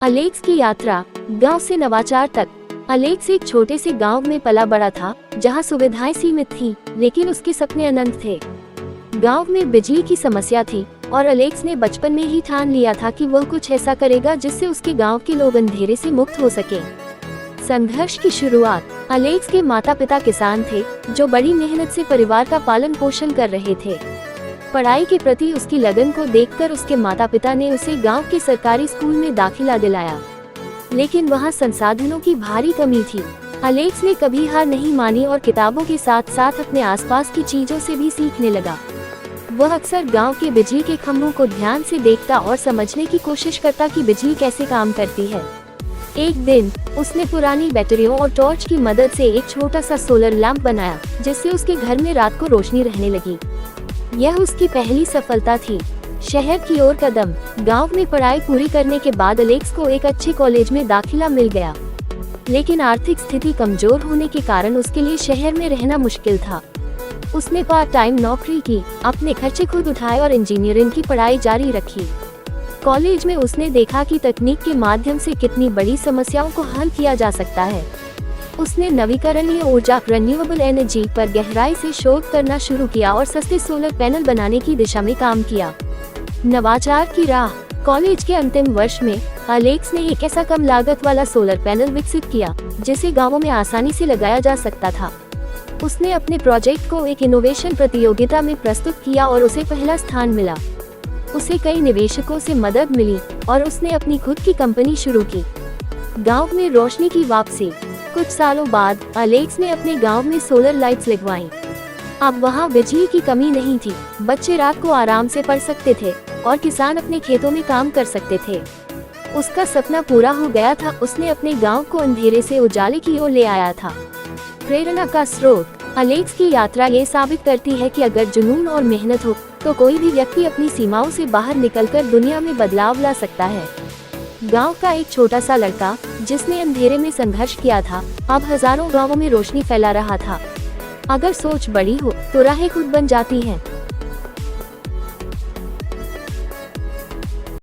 Alex की यात्रा गांव से नवाचार तक। अलेक्स एक छोटे से गांव में पला बड़ा था, जहां सुविधाएं सीमित थीं, लेकिन उसके सपने अनंत थे। गांव में बिजली की समस्या थी और अलेक्स ने बचपन में ही ठान लिया था कि वो कुछ ऐसा करेगा जिससे उसके गांव के लोग अंधेरे से मुक्त हो सके। संघर्ष की शुरुआत। अलेक्स के माता पिता किसान थे, जो बड़ी मेहनत से परिवार का पालन पोषण कर रहे थे। पढ़ाई के प्रति उसकी लगन को देखकर उसके माता पिता ने उसे गांव के सरकारी स्कूल में दाखिला दिलाया, लेकिन वहां संसाधनों की भारी कमी थी। अलेक्स ने कभी हार नहीं मानी और किताबों के साथ साथ अपने आसपास की चीजों से भी सीखने लगा। वह अक्सर गांव के बिजली के खंभों को ध्यान से देखता और समझने की कोशिश करता कि बिजली कैसे काम करती है। एक दिन उसने पुरानी बैटरियों और टॉर्च की मदद से एक छोटा सा सोलर लैंप बनाया, जिससे उसके घर में रात को रोशनी रहने लगी। यह उसकी पहली सफलता थी। शहर की ओर कदम। गांव में पढ़ाई पूरी करने के बाद अलेक्स को एक अच्छे कॉलेज में दाखिला मिल गया, लेकिन आर्थिक स्थिति कमजोर होने के कारण उसके लिए शहर में रहना मुश्किल था। उसने पार्ट टाइम नौकरी की, अपने खर्चे खुद उठाए और इंजीनियरिंग की पढ़ाई जारी रखी। कॉलेज में उसने देखा कि तकनीक के माध्यम से कितनी बड़ी समस्याओं को हल किया जा सकता है। उसने नवीकरणीय ऊर्जा रिन्यूएबल एनर्जी पर गहराई से शोध करना शुरू किया और सस्ते सोलर पैनल बनाने की दिशा में काम किया। नवाचार की राह। कॉलेज के अंतिम वर्ष में अलेक्स ने एक ऐसा कम लागत वाला सोलर पैनल विकसित किया, जिसे गांवों में आसानी से लगाया जा सकता था। उसने अपने प्रोजेक्ट को एक इनोवेशन प्रतियोगिता में प्रस्तुत किया और उसे पहला स्थान मिला। उसे कई निवेशकों से मदद मिली और उसने अपनी खुद की कंपनी शुरू की। गांव में रोशनी की वापसी। कुछ सालों बाद अलेक्स ने अपने गांव में सोलर लाइट्स लगवाईं। अब वहां बिजली की कमी नहीं थी, बच्चे रात को आराम से पढ़ सकते थे और किसान अपने खेतों में काम कर सकते थे। उसका सपना पूरा हो गया था। उसने अपने गांव को अंधेरे से उजाले की ओर ले आया था। प्रेरणा का स्रोत। अलेक्स की यात्रा ये साबित करती है कि अगर जुनून और मेहनत हो तो कोई भी व्यक्ति अपनी सीमाओं से बाहर निकलकर दुनिया में बदलाव ला सकता है। गांव का एक छोटा सा लड़का जिसने अंधेरे में संघर्ष किया था, अब हजारों गांवों में रोशनी फैला रहा था। अगर सोच बड़ी हो तो राहें खुद बन जाती हैं।